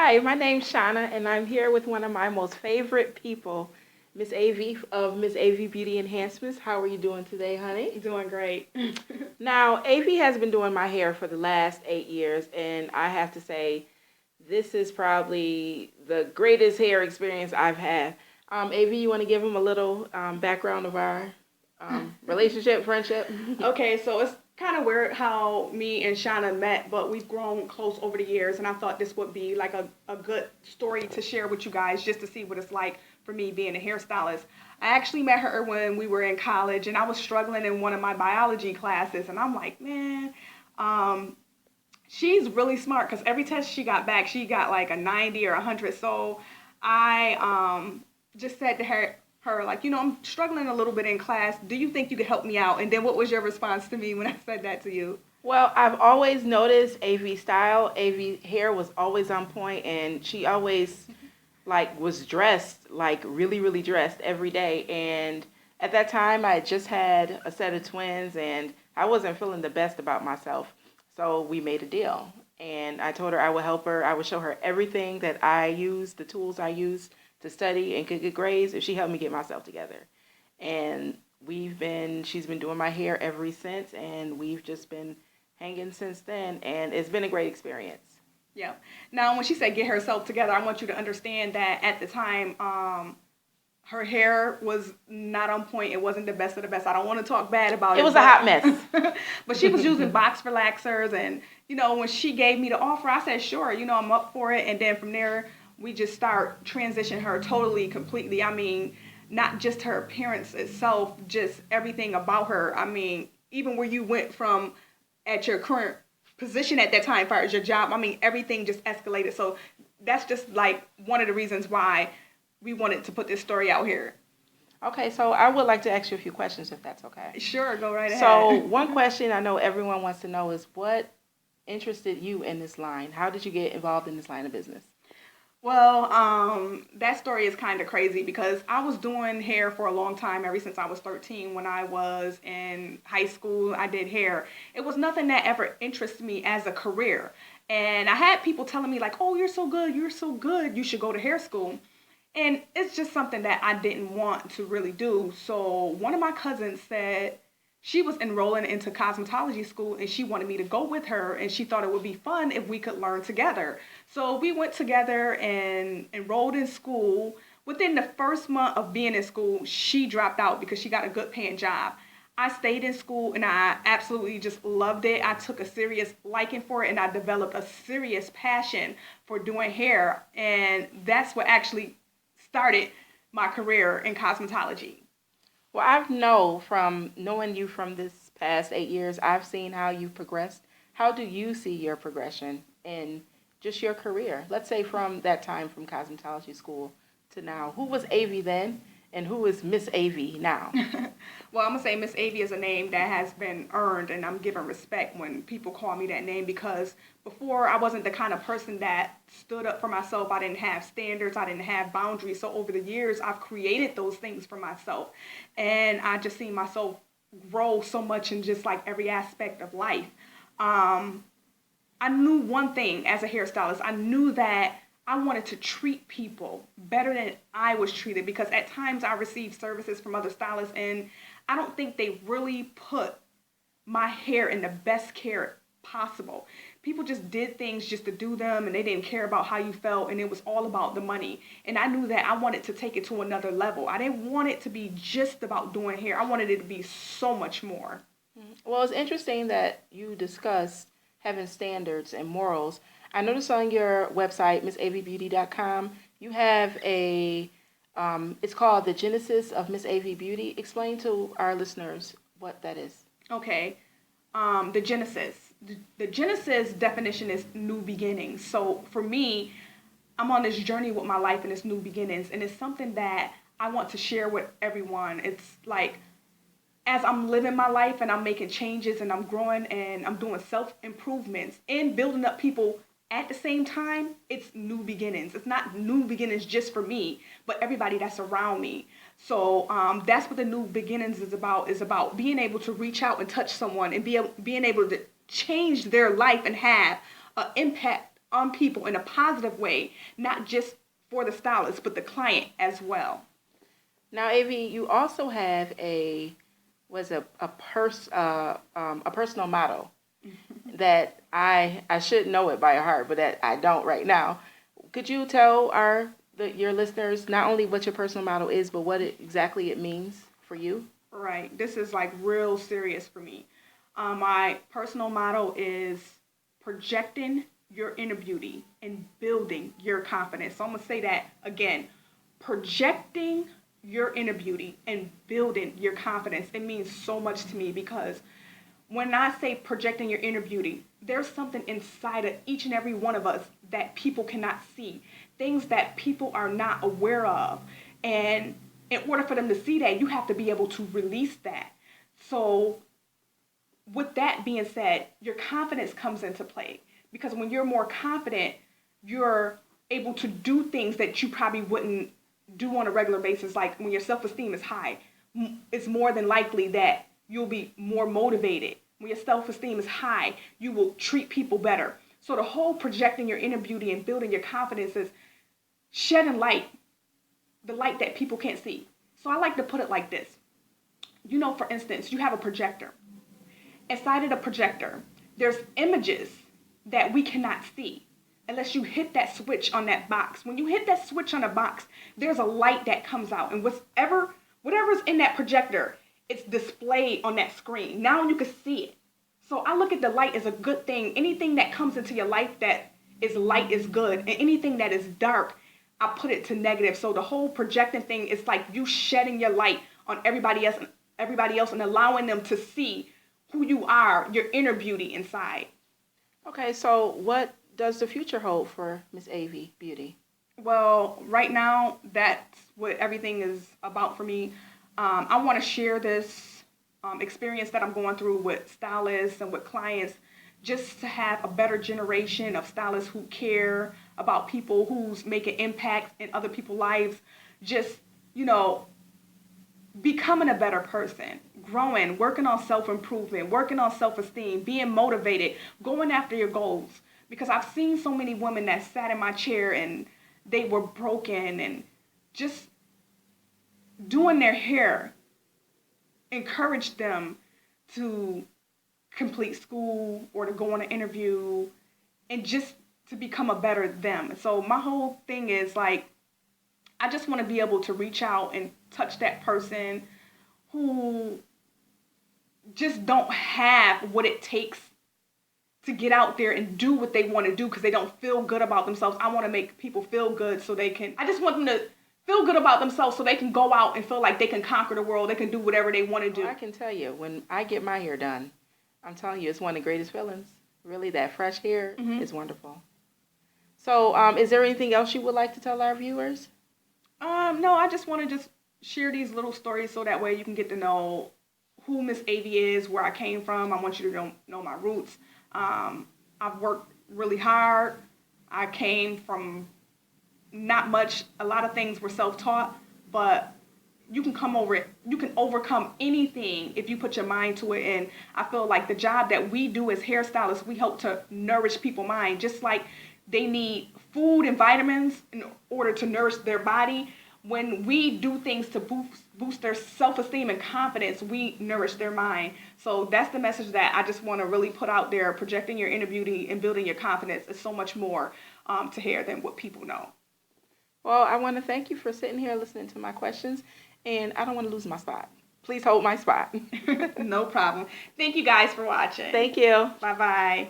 Hi, my name's Shawna, and I'm here with one of my most favorite people, Miss AV of Miss AV Beauty Enhancements. How are you doing today, honey? Doing great. Now, AV has been doing my hair for the last 8 years, and I have to say, this is probably the greatest hair experience I've had. AV, you want to give them a little background of our relationship, friendship? Okay, so it's kind of weird how me and Shauna met, but we've grown close over the years, and I thought this would be like a good story to share with you guys just to see what it's like for me being a hairstylist. I actually met her when we were in college, and I was struggling in one of my biology classes, and I'm like, man, she's really smart because every test she got back, she got like a 90 or 100. So I just said to her like, I'm struggling a little bit in class. Do you think you could help me out? And then what was your response to me when I said that to you? Well, I've always noticed AV style. AV hair was always on point, and she always like was dressed like really, really dressed every day. And at that time, I had just had a set of twins, and I wasn't feeling the best about myself. So we made a deal, and I told her I would help her. I would show her everything that I used, the tools I used to study and could get grades if she helped me get myself together. And she's been doing my hair ever since, and we've just been hanging since then, and it's been a great experience. Yeah. Now, when she said get herself together, I want you to understand that at the time, her hair was not on point. It wasn't the best of the best. I don't want to talk bad about it. It was a hot mess. But she was using box relaxers, and when she gave me the offer, I said sure. I'm up for it. And then from there, we just start transitioning her totally, completely. I mean, not just her appearance itself, just everything about her. I mean, even where you went from at your current position at that time, as far as your job, I mean, everything just escalated. So that's just like one of the reasons why we wanted to put this story out here. Okay, so I would like to ask you a few questions if that's okay. Sure, go right ahead. So one question I know everyone wants to know is what interested you in this line? How did you get involved in this line of business? Well, that story is kind of crazy because I was doing hair for a long time, ever since I was 13. When I was in high school, I did hair. It was nothing that ever interested me as a career. And I had people telling me like, oh, you're so good, you should go to hair school. And it's just something that I didn't want to really do. So one of my cousins said, she was enrolling into cosmetology school and she wanted me to go with her, and she thought it would be fun if we could learn together. So we went together and enrolled in school. Within the first month of being in school, she dropped out because she got a good paying job. I stayed in school and I absolutely just loved it. I took a serious liking for it and I developed a serious passion for doing hair. And that's what actually started my career in cosmetology. Well, I know from knowing you from this past 8 years, I've seen how you've progressed. How do you see your progression in just your career? Let's say from that time from cosmetology school to now. Who was AV then, and who is Miss AV now? Well, I'm going to say Miss AV is a name that has been earned, and I'm giving respect when people call me that name because before I wasn't the kind of person that stood up for myself. I didn't have standards. I didn't have boundaries. So over the years, I've created those things for myself, and I just seen myself grow so much in just like every aspect of life. I knew one thing as a hairstylist. I knew that I wanted to treat people better than I was treated because at times I received services from other stylists and I don't think they really put my hair in the best care possible. People just did things just to do them and they didn't care about how you felt and it was all about the money. And I knew that I wanted to take it to another level. I didn't want it to be just about doing hair. I wanted it to be so much more. Well, it's interesting that you discussed having standards and morals. I noticed on your website, missavbeauty.com, you have it's called The Genesis of Miss AV Beauty. Explain to our listeners what that is. Okay, the Genesis. The Genesis definition is new beginnings. So for me, I'm on this journey with my life and it's new beginnings. And it's something that I want to share with everyone. It's like, as I'm living my life and I'm making changes and I'm growing and I'm doing self-improvements and building up people at the same time, it's new beginnings. It's not new beginnings just for me, but everybody that's around me. So that's what the new beginnings is about being able to reach out and touch someone and being able to change their life and have an impact on people in a positive way, not just for the stylist, but the client as well. Now, Avi, you also have a personal motto that I should know it by heart, but that I don't right now. Could you tell your listeners not only what your personal motto is, but what exactly it means for you? Right. This is like real serious for me. My personal motto is projecting your inner beauty and building your confidence. So I'm going to say that again. Projecting your inner beauty and building your confidence. It means so much to me because when I say projecting your inner beauty, there's something inside of each and every one of us that people cannot see, things that people are not aware of. And in order for them to see that, you have to be able to release that. So, with that being said, your confidence comes into play because when you're more confident, you're able to do things that you probably wouldn't do on a regular basis. Like when your self-esteem is high, it's more than likely that you'll be more motivated. When your self-esteem is high, you will treat people better. So the whole projecting your inner beauty and building your confidence is shedding light, the light that people can't see. So I like to put it like this. For instance, you have a projector. Inside of the projector, there's images that we cannot see unless you hit that switch on that box. When you hit that switch on a box, there's a light that comes out, and whatever's in that projector, it's displayed on that screen. Now you can see it. So I look at the light as a good thing. Anything that comes into your life that is light is good, and anything that is dark, I put it to negative. So the whole projecting thing is like you shedding your light on everybody else and allowing them to see who you are, your inner beauty inside. Okay, so what does the future hold for Miss Avi Beauty? Well, right now, that's what everything is about for me. I want to share this experience that I'm going through with stylists and with clients just to have a better generation of stylists who care about people, who's making impact in other people's lives, just, becoming a better person, growing, working on self-improvement, working on self-esteem, being motivated, going after your goals. Because I've seen so many women that sat in my chair and they were broken and just doing their hair encouraged them to complete school or to go on an interview and just to become a better them. So my whole thing is like, I just want to be able to reach out and touch that person who just don't have what it takes to get out there and do what they want to do because they don't feel good about themselves. I want to make people feel good I just want them to feel good about themselves so they can go out and feel like they can conquer the world. They can do whatever they want to do. Well, I can tell you, when I get my hair done, I'm telling you, it's one of the greatest feelings. Really, that fresh hair is wonderful. So, is there anything else you would like to tell our viewers? No, I just want to just share these little stories so that way you can get to know who Miss Avi is, where I came from. I want you to know my roots. I've worked really hard. I came from not much. A lot of things were self-taught, but you can come over it. You can overcome anything if you put your mind to it. And I feel like the job that we do as hairstylists, we help to nourish people's mind, just like they need food and vitamins in order to nourish their body. When we do things to boost their self-esteem and confidence, we nourish their mind. So that's the message that I just want to really put out there. Projecting your inner beauty and building your confidence is so much more to hair than what people know. Well, I want to thank you for sitting here listening to my questions, and I don't want to lose my spot. Please hold my spot. No problem. Thank you guys for watching. Thank you. Bye-bye.